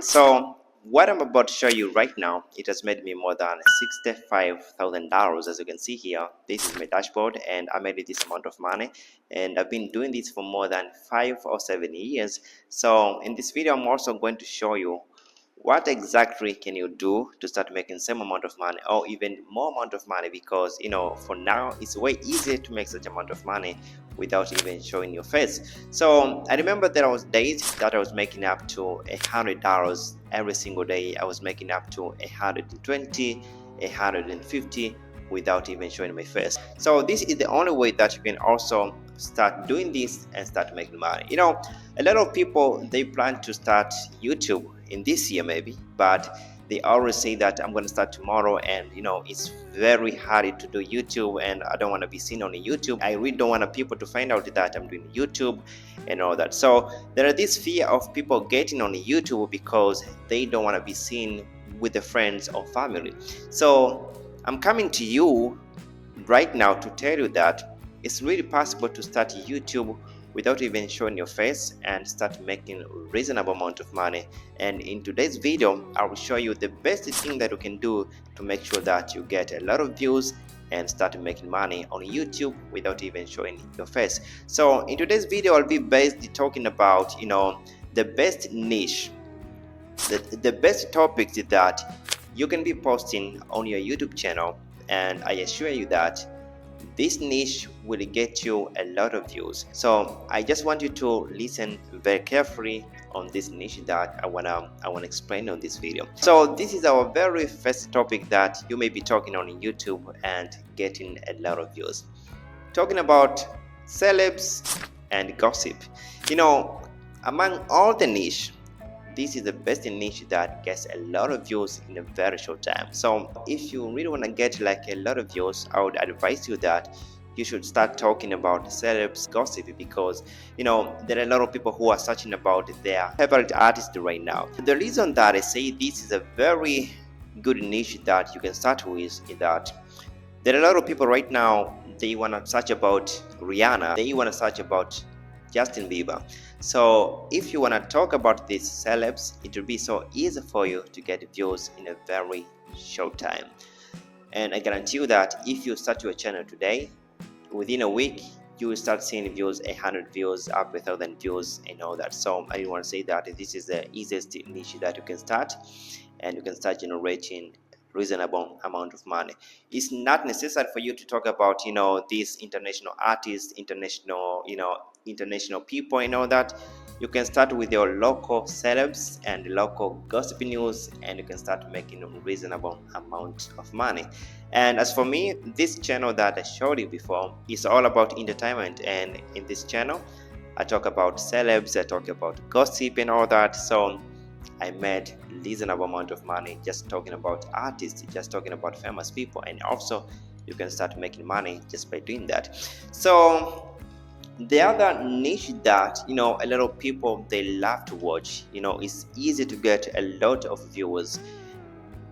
So what I'm about to show you right now, it has made me more than $65,000. As you can see here, this is my dashboard and I made this amount of money, and I've been doing this for more than 5 or 7 years. So in this video, I'm also going to show you what exactly can you do to start making same amount of money or even more amount of money, because for now it's way easier to make such amount of money without even showing your face. So I remember there was days that I was making up to $100 every single day. I was making up to 120, 150 without even showing my face. So this is the only way that you can also start doing this and start making money. A lot of people, they plan to start YouTube in this year maybe, but they always say that I'm going to start tomorrow, and it's very hard to do YouTube and I don't want to be seen on YouTube. I really don't want people to find out that I'm doing YouTube and all that. So there are this fear of people getting on YouTube because they don't want to be seen with the friends or family. So I'm coming to you right now to tell you that it's really possible to start YouTube without even showing your face and start making reasonable amount of money. And in today's video, I will show you the best thing that you can do to make sure that you get a lot of views and start making money on YouTube without even showing your face. So in today's video, I'll be basically talking about the best niche, the best topics that you can be posting on your YouTube channel, and I assure you that this niche will get you a lot of views. So I just want you to listen very carefully on this niche that I wanna explain on this video. So this is our very first topic that you may be talking on YouTube and getting a lot of views. Talking about celebs and gossip. Among all the niche, this is the best niche that gets a lot of views in a very short time. So if you really want to get like a lot of views, I would advise you that you should start talking about celebs gossip, because there are a lot of people who are searching about their favorite artist right now. The reason that I say this is a very good niche that you can start with is that there are a lot of people right now, they want to search about Rihanna, they want to search about Justin Bieber. So if you want to talk about these celebs, it will be so easy for you to get views in a very short time. And I guarantee you that if you start your channel today, within a week you will start seeing views, 100 views, up 1,000 views and all that. So I want to say that this is the easiest niche that you can start, and you can start generating reasonable amount of money. It's not necessary for you to talk about these international artists, international people and all that. You can start with your local celebs and local gossip news, and you can start making a reasonable amount of money. And as for me, this channel that I showed you before is all about entertainment, and in this channel I talk about celebs, I talk about gossip and all that. So I made reasonable amount of money just talking about artists, just talking about famous people, and also you can start making money just by doing that. So the other niche that a lot of people, they love to watch, it's easy to get a lot of viewers,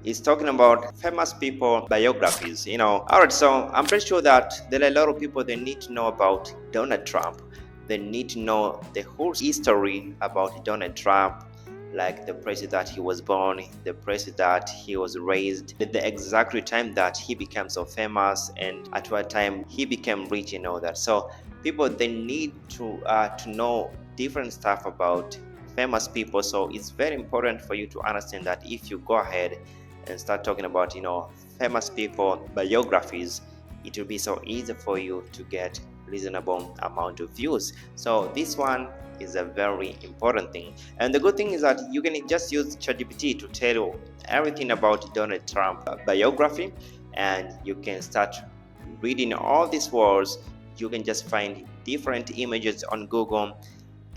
is talking about famous people biographies. Alright, so I'm pretty sure that there are a lot of people, they need to know about Donald Trump. They need to know the whole history about Donald Trump, like the place that he was born, the place that he was raised, the exact time that he became so famous, and at what time he became rich and all that. So people, they need to know different stuff about famous people. So it's very important for you to understand that if you go ahead and start talking about famous people biographies, it will be so easy for you to get reasonable amount of views. So this one is a very important thing, and the good thing is that you can just use ChatGPT to tell you everything about Donald Trump biography, and you can start reading all these words. You can just find different images on Google,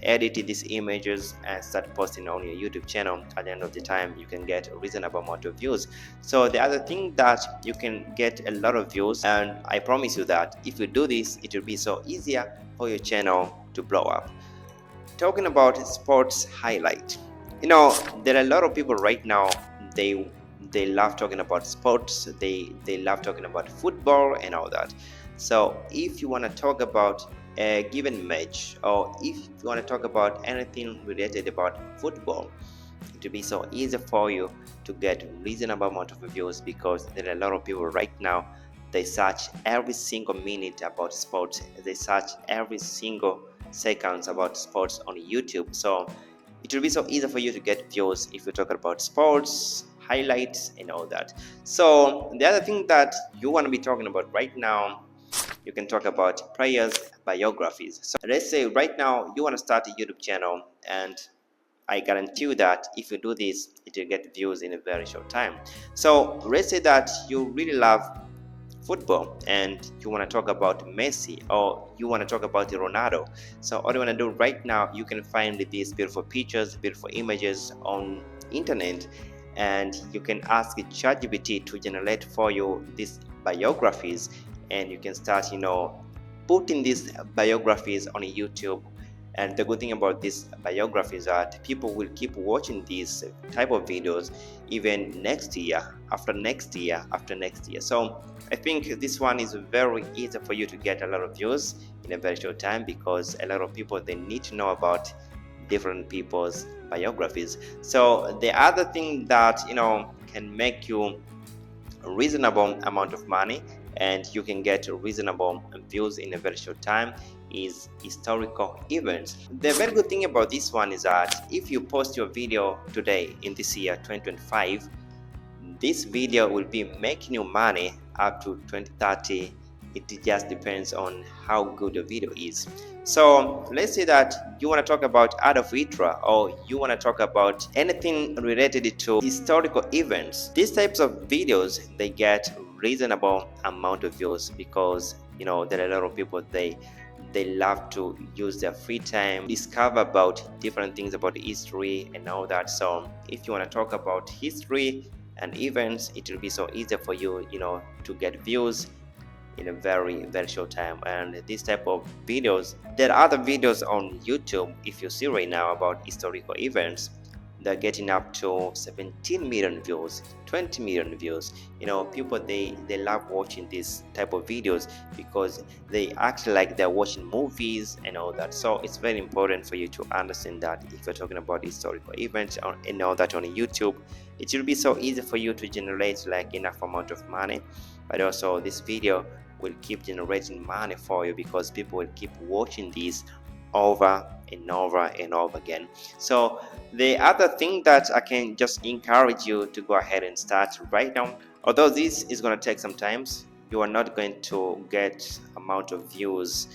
edit these images and start posting on your YouTube channel. At the end of the time, you can get a reasonable amount of views. So the other thing that you can get a lot of views, and I promise you that if you do this, it will be so easier for your channel to blow up. Talking about sports highlight, there are a lot of people right now, they love talking about sports, they love talking about football and all that. So if you want to talk about a given match, or if you want to talk about anything related about football, it will be so easy for you to get reasonable amount of views, because there are a lot of people right now, they search every single minute about sports, they search every single seconds about sports on YouTube. So it will be so easy for you to get views if you talk about sports highlights and all that. So the other thing that you want to be talking about right now, you can talk about players biographies. So let's say right now you want to start a YouTube channel, and I guarantee you that if you do this, it will get views in a very short time. So let's say that you really love football and you want to talk about Messi, or you want to talk about Ronaldo. So all you want to do right now, you can find these beautiful pictures, beautiful images on internet, and you can ask ChatGPT to generate for you these biographies, and you can start putting these biographies on YouTube. And the good thing about this biography is that people will keep watching these type of videos even next year, after next year, after next year. So I think this one is very easy for you to get a lot of views in a very short time, because a lot of people, they need to know about different people's biographies. So the other thing that can make you a reasonable amount of money, and you can get reasonable views in a very short time, is historical events. The very good thing about this one is that if you post your video today in this year 2025, this video will be making you money up to 2030. It just depends on how good your video is. So let's say that you want to talk about Adolf Hitler, or you want to talk about anything related to historical events. These types of videos, they get reasonable amount of views, because there are a lot of people, they love to use their free time, discover about different things about history and all that. So if you want to talk about history and events, it will be so easy for you to get views in a very short time. And this type of videos, there are other videos on YouTube, if you see right now, about historical events, they're getting up to 17 million views, 20 million views. People, they love watching this type of videos, because they act like they're watching movies and all that. So it's very important for you to understand that if you're talking about historical events and all that on YouTube, it will be so easy for you to generate like enough amount of money. But also this video will keep generating money for you, because people will keep watching these over and over and over again. So the other thing that I can just encourage you to go ahead and start right now, although this is going to take some time, you are not going to get amount of views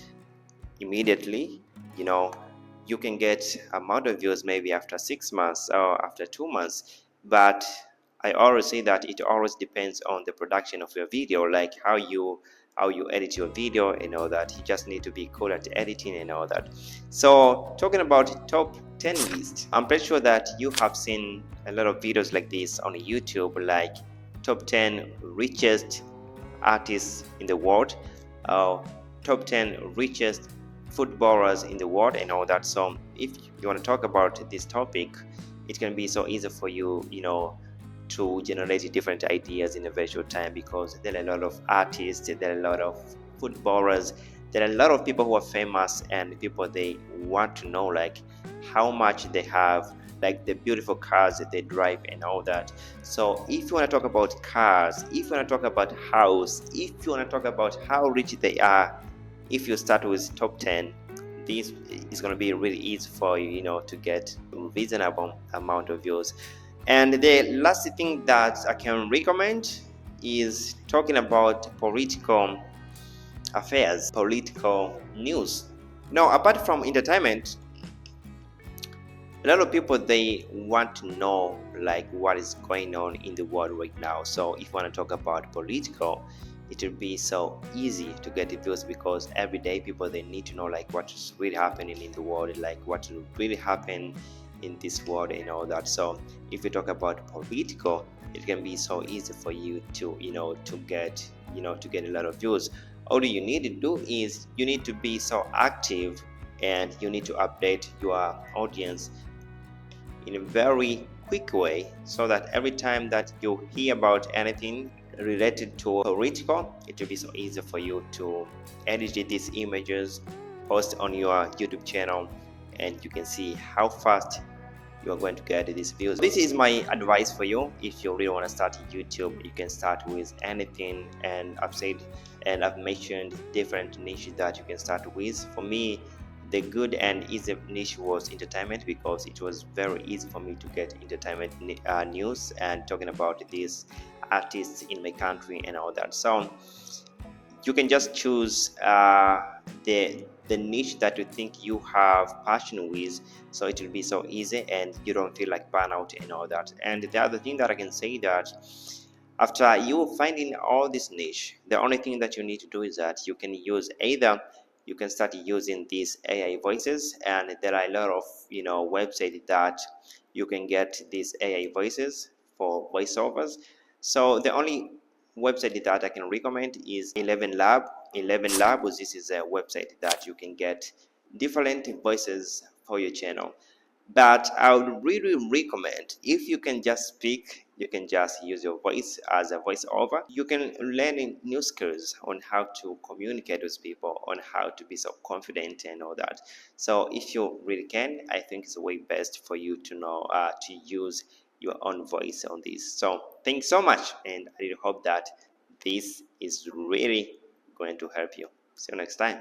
immediately. You can get amount of views maybe after 6 months or after 2 months, but I always say that it always depends on the production of your video, like how you edit your video and all that. You just need to be cool at editing and all that. So talking about top 10 list, I'm pretty sure that you have seen a lot of videos like this on YouTube, like top 10 richest artists in the world, top 10 richest footballers in the world and all that. So if you want to talk about this topic, it can be so easy for you to generate different ideas in a very short time, because there are a lot of artists, there are a lot of footballers, there are a lot of people who are famous, and people, they want to know like how much they have, like the beautiful cars that they drive and all that. So if you want to talk about cars, if you want to talk about house, if you want to talk about how rich they are, if you start with top 10, this is going to be really easy for you to get reasonable amount of views. And the last thing that I can recommend is talking about political affairs, political news. Now, apart from entertainment, a lot of people, they want to know like what is going on in the world right now. So if you want to talk about political, it will be so easy to get the views, because every day people, they need to know like what's really happening in the world, like what will really happen in this world and all that. So if you talk about political, it can be so easy for you to to get a lot of views. All you need to do is you need to be so active, and you need to update your audience in a very quick way, so that every time that you hear about anything related to political, it will be so easy for you to edit these images, post on your YouTube channel, and you can see how fast you are going to get these views. This is my advice for you. If you really want to start YouTube, you can start with anything, and I've mentioned different niches that you can start with. For me, the good and easy niche was entertainment, because it was very easy for me to get entertainment news and talking about these artists in my country and all that. So you can just choose the niche that you think you have passion with, so it will be so easy and you don't feel like burnout and all that. And the other thing that I can say, that after you finding all this niche, the only thing that you need to do is that you can use, either you can start using these AI voices, and there are a lot of websites that you can get these AI voices for voiceovers. So the only website that I can recommend is 11 Lab. 11 Lab, this is a website that you can get different voices for your channel. But I would really recommend, if you can just speak, you can just use your voice as a voiceover. You can learn new skills on how to communicate with people, on how to be so confident and all that. So if you really can, I think it's way best for you to know to use your own voice on this. So thanks so much, and I really hope that this is really going to help you. See you next time.